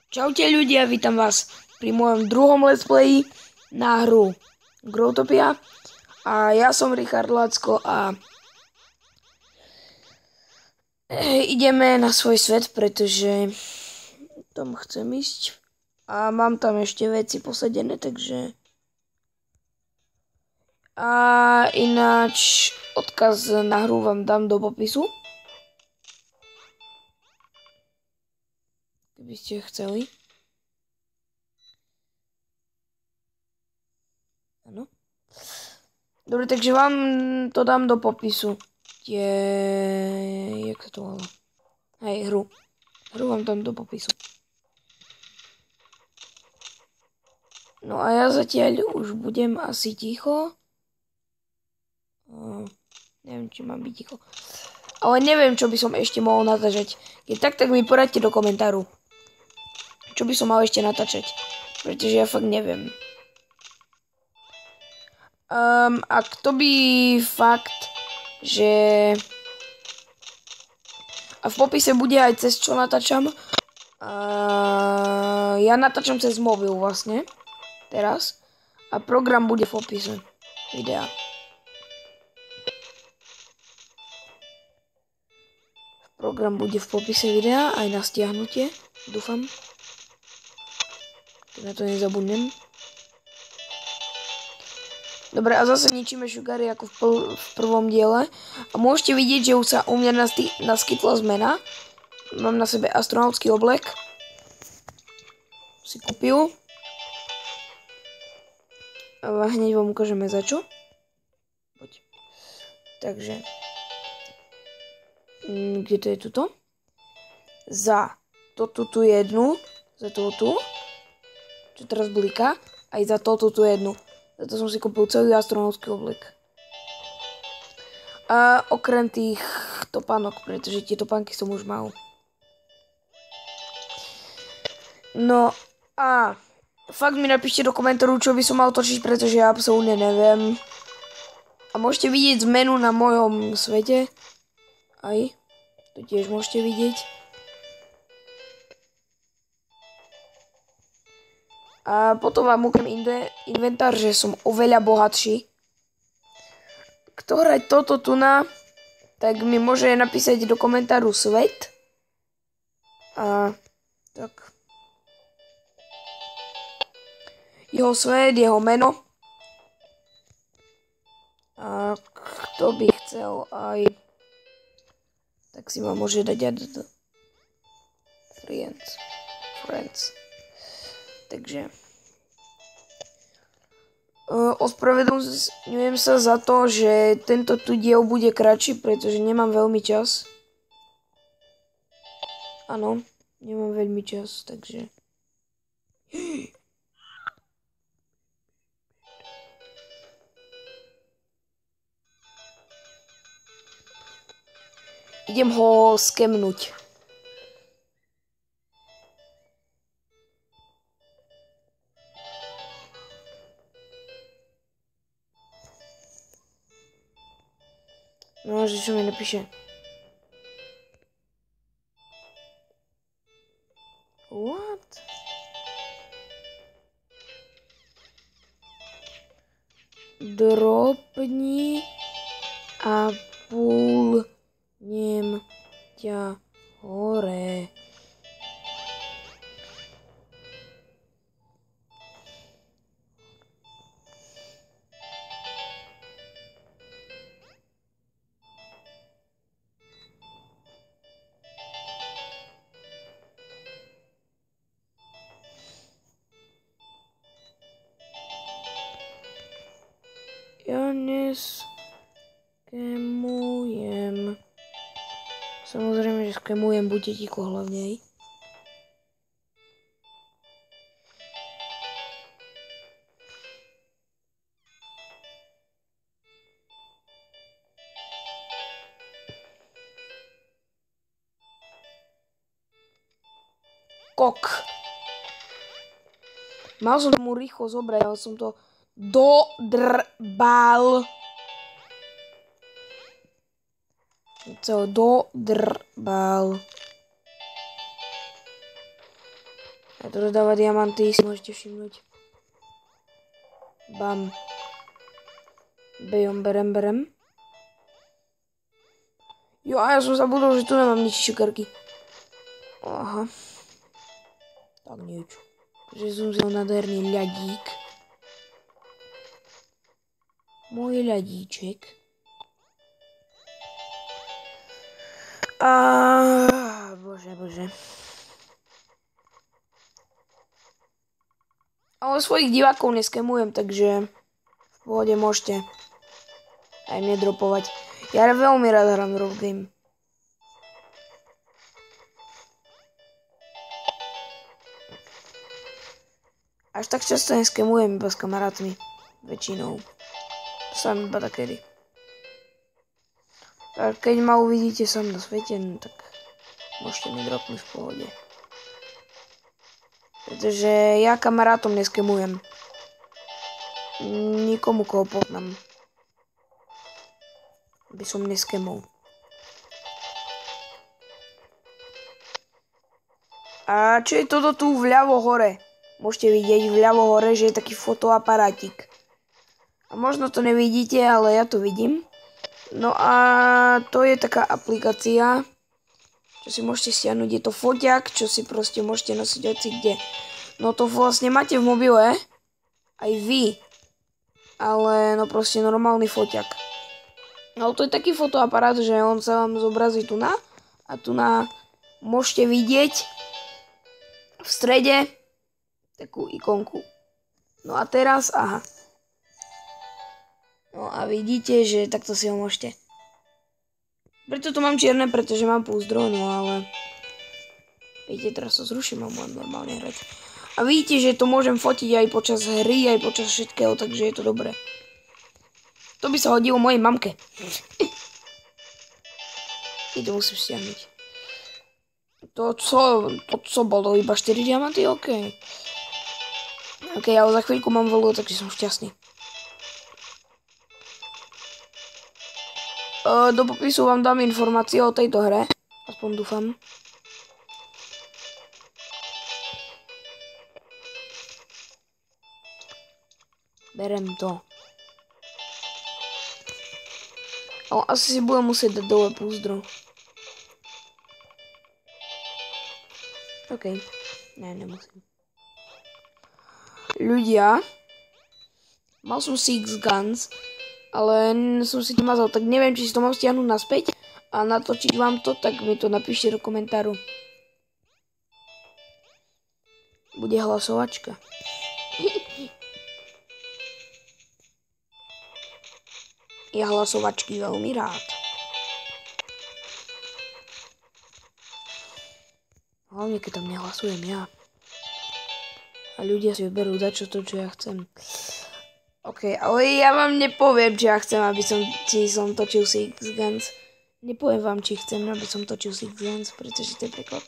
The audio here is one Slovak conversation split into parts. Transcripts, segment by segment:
Čaute ľudia, vítam vás pri mojom druhom let's play na hru Growtopia. A ja som Richard Lacko a ideme na svoj svet, pretože tam chcem ísť. A mám tam ešte veci posadené, takže... A ináč odkaz na hru vám dám do popisu. Keby ste chceli. Áno. Dobre, takže vám to dám do popisu. Jak sa to volá? Hej, hru. Hru vám dám do popisu. No a ja zatiaľ už budem asi ticho. Neviem, či mám byť ticho. Ale neviem, čo by som ešte mohol natáčať. Keď tak mi poradte do komentáru. Čo by som mal ešte natáčať. Pretože ja fakt neviem. A kto by fakt, že... A v popise bude aj cez čo natáčam. Ja natáčam cez mobil vlastne. Teraz. A program bude v popise videa. Program bude v popise videa aj na stiahnutie. Dúfam. Keď na to nezabudnem. Dobre, a zase ničíme šugary ako v prvom diele. A môžete vidieť, že už sa u mňa naskytla zmena. Mám na sebe astronautský oblek. Si kúpil. A hneď vám ukážeme za čo. Poď. Takže. Kde to je tuto? Za toto tu jednu. Za toto tu. Čo teraz bliká. Aj za toto tu jednu. Za to som si kúpil celý astronautský oblek. A okrem tých topánok, pretože tie topánky som už mal. No a fakt mi napíšte do komentáru, čo by som mal točiť, pretože ja absolútne neviem. A môžete vidieť zmenu na mojom svete. Aj. To tiež môžete vidieť. A potom vám ukážem inventár, že som oveľa bohatší. Kto hrať toto tu na, tak mi môže napísať do komentáru svet. A tak. Jeho svet, jeho meno. A kto by chcel aj, tak si ma môže dať do friends. Takže ospravedlňujem sa za to, že tento tu diel bude kratší, pretože nemám veľmi čas. Áno, nemám veľmi čas, takže... Idem ho skemnúť. No, že čo mi napíše? What? Dropni a pulnem ťa hore. Ja neskemujem. Samozrejme, že skemujem, buďte ticho hlavne. Kok. Mal som mu rýchlo zobrať, ale som to dodrbal. Ja to dodáva diamanty, si môžete všimnúť. Bam. Bejom, berem. Jo, a ja som zabudol, že tu nemám nič šukarky. Aha. Tak nič. Že som vzal nádherný ľadík. Môj ľadíček. Bože. Ale svojich divákov neskemujem, takže v pohode môžete aj mne dropovať. Ja veľmi rád hrám drop game. Až tak často neskemujem iba s kamarátmi. Väčšinou. To sa mi iba takedy. Tak keď ma uvidíte sám na svete, no tak môžete mi dropnúť v pohode. Pretože ja kamarátom neskemujem. Nikomu, koho poznám. By som neskemol. A čo je toto tu vľavo hore? Môžete vidieť vľavo hore, že je taký fotoaparátik. A možno to nevidíte, ale ja to vidím. No a to je taká aplikácia, čo si môžete stiahnuť. Je to foťák, čo si proste môžete nosiť hoci kde. No to vlastne máte v mobile, aj vy. Ale no proste normálny foťák. No to je taký fotoaparát, že on sa vám zobrazí tu na. A tu na môžete vidieť v strede takú ikonku. No a teraz, aha. No a vidíte, že takto si ho môžete. Preto to mám čierne, pretože mám púzdro, no ale... Vidíte, teraz to zruším a môžem normálne hrať. A vidíte, že to môžem fotiť aj počas hry, aj počas všetkého, takže je to dobré. To by sa hodilo mojej mamke. I to musím stiahnuť. To co bolo? Iba 4 diamanty? OK. OK, ale za chvíľku mám voľu, takže som šťastný. Do popisu vám dám informácie o tejto hre. Aspoň dúfam. Berem to. Ale asi si budem musieť dať dole púzdro. OK. Ne, nemusím. Ľudia. Mal som 6 guns, ale som si to mazal, tak neviem, či si to mám stiahnuť naspäť a natočiť vám to, tak mi to napíšte do komentáru. Bude hlasovačka. Ja hlasovačky veľmi rád. Hlavne, keď tam nehlasujem ja. A ľudia si vyberú za čo ja chcem. OK, ale ja vám nepoviem, či ja chcem, či som točil Six Guns. Nepoviem vám, či chcem, aby som točil Six Guns, pretože to je preklad.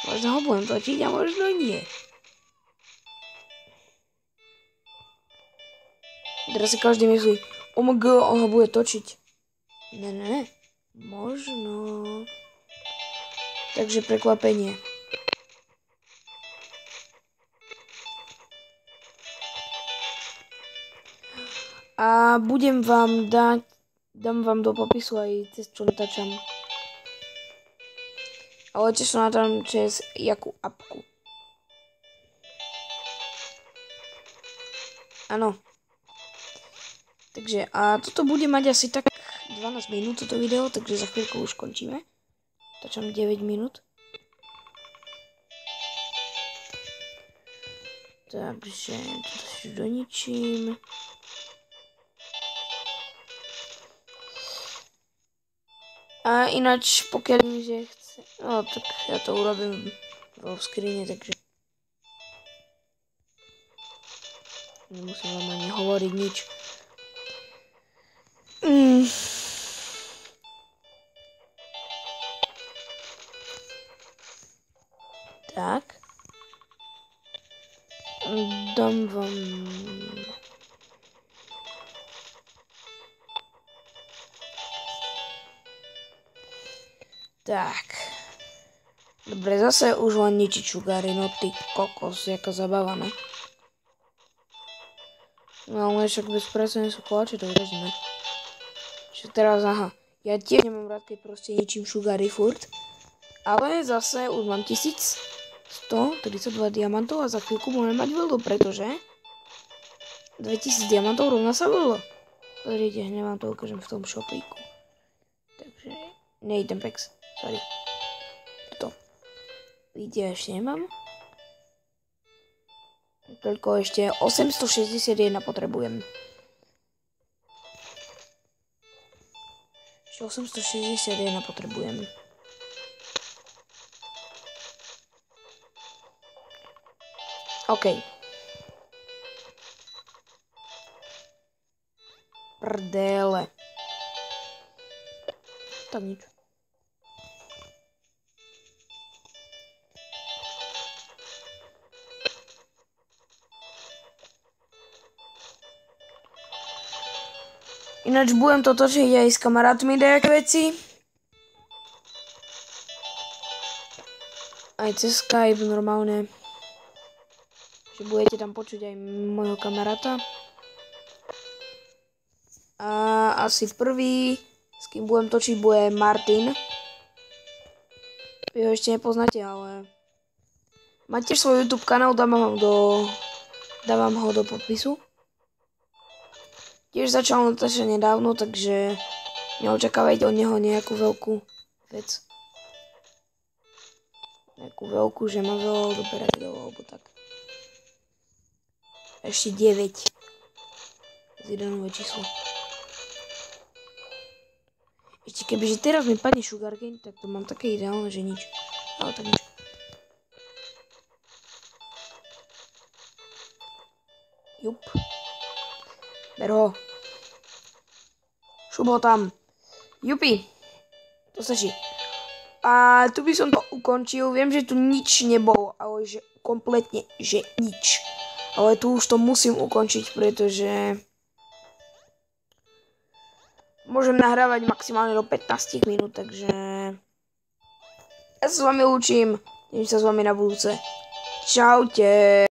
Možno ho budem točiť a možno nie. Teraz si každý myslí, OMG, on ho bude točiť. Ne. Možno. Takže prekvapenie. A dám vám do popisu aj cez čo natáčam. Ale tiež som natáčam cez jakú apku. Áno. Takže a toto bude mať asi tak 12 minút toto video, takže za chvíľku už končíme. Tačam 9 minút. Takže toto si doničím. A ináč, pokiaľ že chce... No, tak ja to urobím vo skrine, takže... Nemusím vám ani hovoriť nič. Tak. Dám vám... Tak. Dobre, zase už len ničiť šugary, no ty kokos, jaká zabava, ne? No ale však bez práce nie sú koláče, to vyražíme. Čiže teraz, aha, ja tiež nemám rád, keď proste ničím šugary furt. Ale zase už mám 1132 diamantov a za chvíľku budeme mať veľdu, pretože 2000 diamantov rovná sa veľdo. Pozrite, hneď vám to ukážem v tom shopíku. Takže, nejdem pex, sorry. Toto. Vidíte, ešte nemám. Toľko ešte 861 potrebujem. Ešte 861 potrebujem. OK. Prdele. Tak nič. Ináč budem to točiť aj s kamarátmi nejaké veci. Aj cez Skype normálne. Že budete tam počuť aj môjho kamaráta. A asi prvý, s kým budem točiť, bude Martin. Vy ho ešte nepoznáte, ale máte svoj YouTube kanál, dávam ho do popisu. Tiež začal natáčať nedávno, takže neočakávajte od neho nejakú veľkú vec. Nejakú veľkú, že má veľa odoberateľov, alebo tak. Ešte 9. Zjedenové číslo. Ešte kebyže teraz mi padne sugarcane, tak to mám také ideálne, že nič. Ale tak nič. Jup. Ber ho. Šup ho tam. Jupi. To stačí. A tu by som to ukončil. Viem, že tu nič nebolo. Ale že kompletne, že nič. Ale tu už to musím ukončiť, pretože môžem nahrávať maximálne do 15 minút, takže ja sa s vami lúčim. Vidím sa s vami na budúce. Čaute.